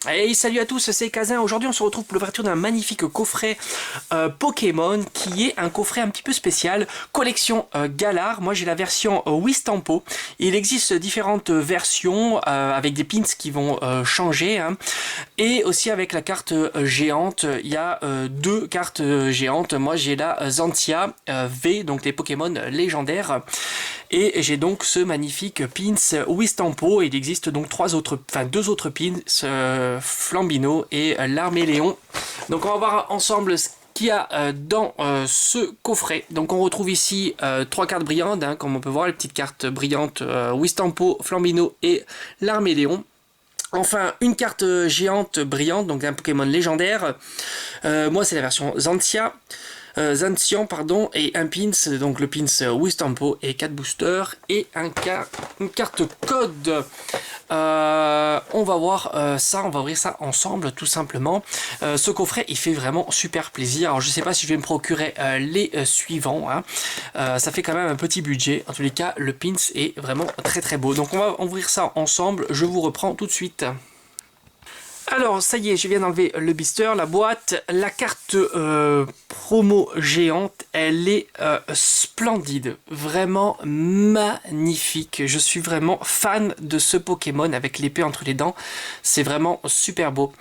Hey, salut à tous, c'est Kazin. Aujourd'hui, on se retrouve pour l'ouverture d'un magnifique coffret Pokémon qui est un coffret un petit peu spécial, collection Galar. Moi, j'ai la version Wistampo. Il existe différentes versions avec des pins qui vont changer, hein. Et aussi avec la carte géante. Il y a deux cartes géantes. Moi, j'ai la Zantia V, donc les Pokémon légendaires. Et j'ai donc ce magnifique pins Wistampo. Il existe donc deux autres pins, Flambino et l'Arméléon. Donc on va voir ensemble ce qu'il y a dans ce coffret. Donc on retrouve ici trois cartes brillantes, hein, comme on peut voir, les petites cartes brillantes Wistampo, Flambino et l'Arméléon. Enfin, une carte géante brillante, donc un Pokémon légendaire. Moi, c'est la version Zantia. Zancian, pardon, et un pins, donc le pins Wistampo et 4 boosters, et une carte code. On va voir ça, on va ouvrir ça ensemble tout simplement. Ce coffret il fait vraiment super plaisir. Alors je sais pas si je vais me procurer les suivants, hein. Ça fait quand même un petit budget. En tous les cas, le pins est vraiment très très beau. Donc on va ouvrir ça ensemble, je vous reprends tout de suite. Alors ça y est, je viens d'enlever le blister, la boîte, la carte promo géante, elle est splendide, vraiment magnifique. Je suis vraiment fan de ce Pokémon avec l'épée entre les dents, c'est vraiment super beau.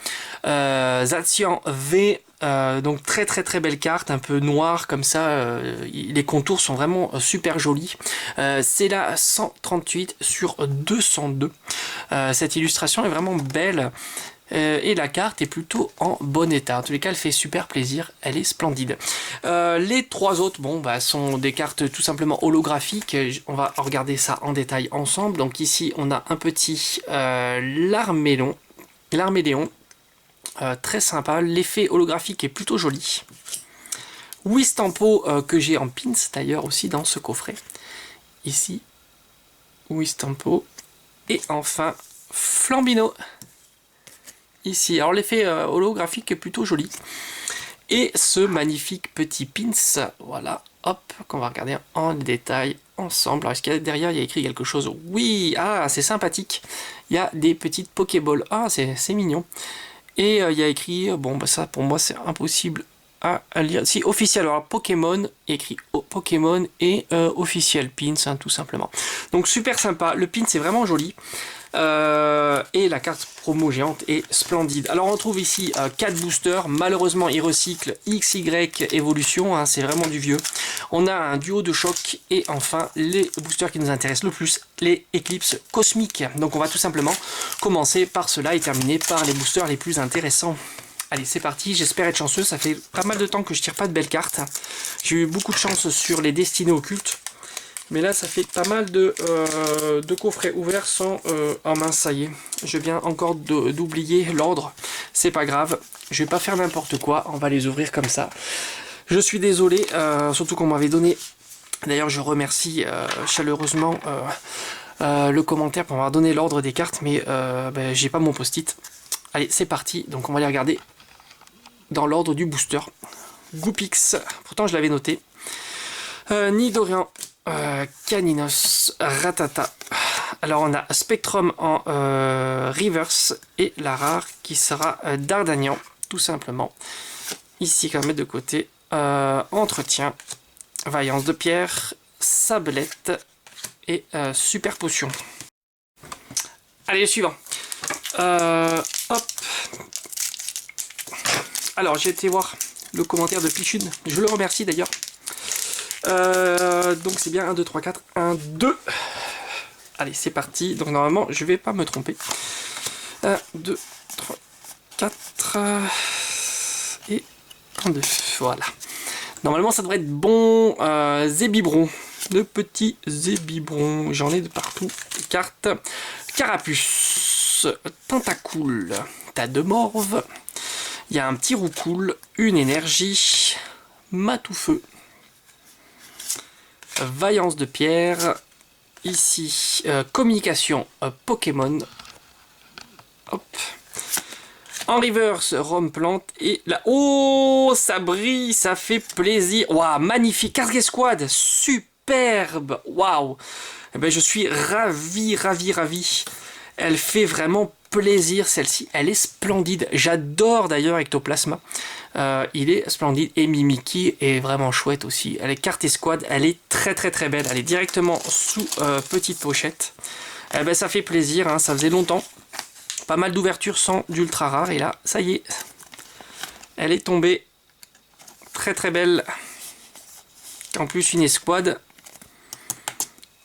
Zacian V, donc très très très belle carte, un peu noire comme ça, les contours sont vraiment super jolis. C'est la 138 sur 202. Cette illustration est vraiment belle. Et la carte est plutôt en bon état. En tous les cas, elle fait super plaisir. Elle est splendide. Les trois autres, bon, bah, sont des cartes tout simplement holographiques. On va regarder ça en détail ensemble. Donc ici, on a un petit L'Arméléon. Très sympa. L'effet holographique est plutôt joli. Wistampo que j'ai en pins d'ailleurs aussi dans ce coffret. Ici, Wistampo. Et enfin, Flambino. Ici, alors l'effet holographique est plutôt joli. Et ce magnifique petit pins, voilà, hop, qu'on va regarder en détail ensemble. Alors est-ce qu'il y a derrière, il y a écrit quelque chose? Oui, ah, c'est sympathique. Il y a des petites Pokéballs, ah, c'est mignon. Et il y a écrit, bon, bah ça pour moi c'est impossible à lire. Si, officiel, alors Pokémon, écrit Pokémon et officiel pins, hein, tout simplement. Donc super sympa, le pin c'est vraiment joli. Et la carte promo géante est splendide. Alors on trouve ici 4 boosters. Malheureusement ils recyclent XY évolution, hein, c'est vraiment du vieux. On a un duo de choc et enfin les boosters qui nous intéressent le plus, les éclipses cosmiques. Donc on va tout simplement commencer par cela et terminer par les boosters les plus intéressants. Allez, c'est parti, j'espère être chanceux, ça fait pas mal de temps que je tire pas de belles cartes. J'ai eu beaucoup de chance sur les destinées occultes. Mais là, ça fait pas mal de coffrets ouverts sans... oh mince, ça y est. Je viens encore d'oublier l'ordre. C'est pas grave. Je vais pas faire n'importe quoi. On va les ouvrir comme ça. Je suis désolé. Surtout qu'on m'avait donné... D'ailleurs, je remercie chaleureusement le commentaire pour m'avoir donné l'ordre des cartes. Mais ben, j'ai pas mon post-it. Allez, c'est parti. Donc, on va les regarder dans l'ordre du booster. Goupix. Pourtant, je l'avais noté. Nidorian. Caninos, Ratata. Alors on a Spectrum en reverse et la rare qui sera Dardagnan, tout simplement. Ici, quand même mettre de côté. Entretien, Vaillance de pierre, Sablette et Super potion. Allez, le suivant. Hop. Alors j'ai été voir le commentaire de Pichune. Je le remercie d'ailleurs. Donc c'est bien 1, 2, 3, 4, 1, 2. Allez, c'est parti. Donc normalement, je vais pas me tromper. 1, 2, 3, 4 et 1, 2. Voilà. Normalement, ça devrait être bon. Zébibron. Le petit Zébibron. J'en ai de partout. Carte. Carapuce. Tentacool. Tas de morve. Il y a un petit roucoule. Une énergie. Matoufeu. Vaillance de pierre. Ici, communication Pokémon. Hop. En reverse, Rome plante. Et là, oh, ça brille, ça fait plaisir. Waouh, magnifique. Carte Squad, superbe. Waouh. Eh ben, je suis ravi, ravi, ravi. Elle fait vraiment plaisir celle-ci, elle est splendide. J'adore d'ailleurs Ectoplasma. Il est splendide et Mimikyu est vraiment chouette aussi. Elle est carte escouade, elle est très très très belle. Elle est directement sous petite pochette. Eh ben, ça fait plaisir, hein, ça faisait longtemps. Pas mal d'ouvertures sans d'ultra rare et là, ça y est. Elle est tombée. Très très belle. En plus une escouade.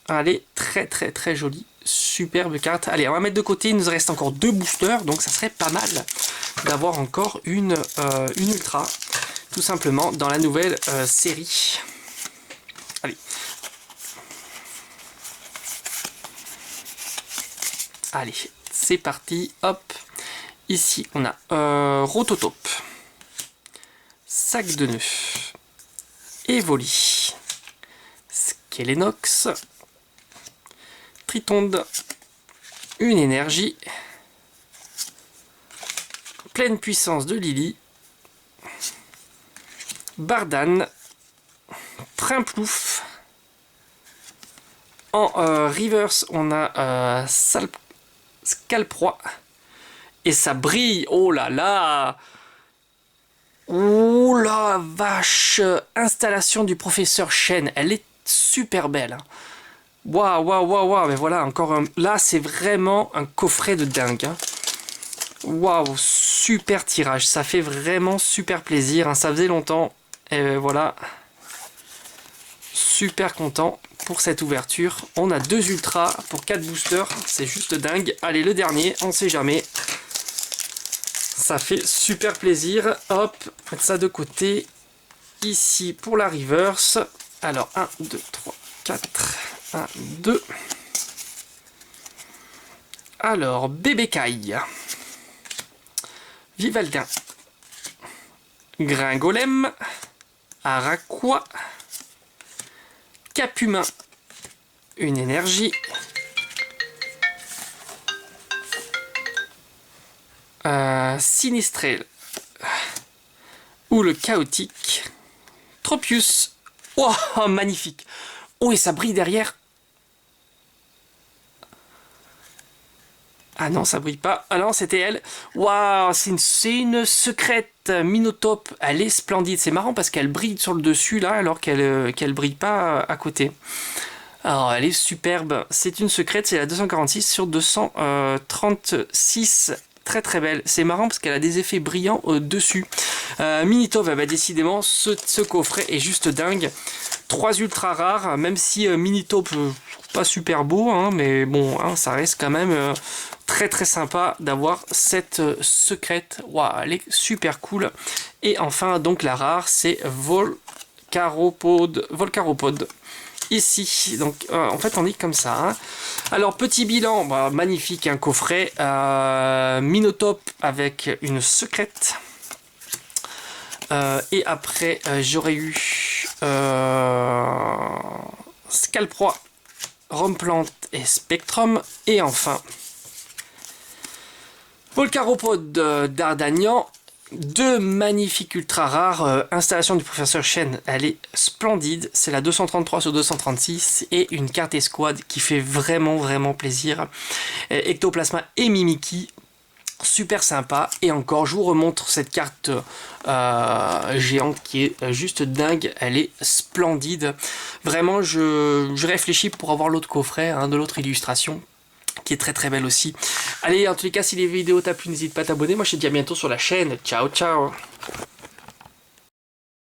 Elle est très très très jolie. Superbe carte. Allez, on va mettre de côté. Il nous reste encore 2 boosters. Donc ça serait pas mal d'avoir encore une ultra. Tout simplement dans la nouvelle série. Allez. Allez, c'est parti. Hop. Ici, on a Rototope. Sac de nœuds. Evoli. Skelenox. Tritonde, une énergie, pleine puissance de Lily, Bardan, Trimplouf, en reverse on a Scalproie, et ça brille, oh là là, oh la vache, installation du professeur Chen, elle est super belle, hein. Waouh, waouh, waouh, waouh, mais voilà, encore un... Là, c'est vraiment un coffret de dingue. Hein. Waouh, super tirage. Ça fait vraiment super plaisir. Hein. Ça faisait longtemps. Et voilà. Super content pour cette ouverture. On a 2 ultras pour 4 boosters. C'est juste dingue. Allez, le dernier, on sait jamais. Ça fait super plaisir. Hop, mettre ça de côté. Ici, pour la reverse. Alors, 1, 2, 3, 4... 1, 2. Alors, Bébécaille. Vivaldin. Gringolem. Araquois. Capumin. Une énergie. Sinistrel. Ou le chaotique. Tropius. Oh, magnifique. Oh, et ça brille derrière. Ah non, ça brille pas. Ah non, c'était elle. Waouh, c'est une secrète Minotape. Elle est splendide. C'est marrant parce qu'elle brille sur le dessus là, alors qu'elle brille pas à côté. Alors, elle est superbe. C'est une secrète, c'est la 246 sur 236. Très très belle. C'est marrant parce qu'elle a des effets brillants dessus. Minitov, bah, décidément, ce coffret est juste dingue. 3 ultra rares, même si Minitop, pas super beau, hein, mais bon, hein, ça reste quand même très très sympa d'avoir cette secrète. Waouh, elle est super cool. Et enfin, donc la rare, c'est Volcaropode. Ici, donc en fait on dit comme ça. Hein. Alors petit bilan, bah, magnifique, un coffret Minotape avec une secrète. Et après j'aurais eu Scalproie, Romplante et Spectrum. Et enfin Volcaropode d'Ardagnan. 2 magnifiques ultra rares. Installation du professeur Chen, elle est splendide. C'est la 233 sur 236 et une carte escouade qui fait vraiment vraiment plaisir. Ectoplasma et Mimikyu. Super sympa. Et encore, je vous remontre cette carte géante qui est juste dingue. Elle est splendide. Vraiment, je réfléchis pour avoir l'autre coffret, hein, de l'autre illustration, qui est très très belle aussi. Allez, en tous les cas, si les vidéos t'a plu, n'hésite pas à t'abonner. Moi, je te dis à bientôt sur la chaîne. Ciao, ciao.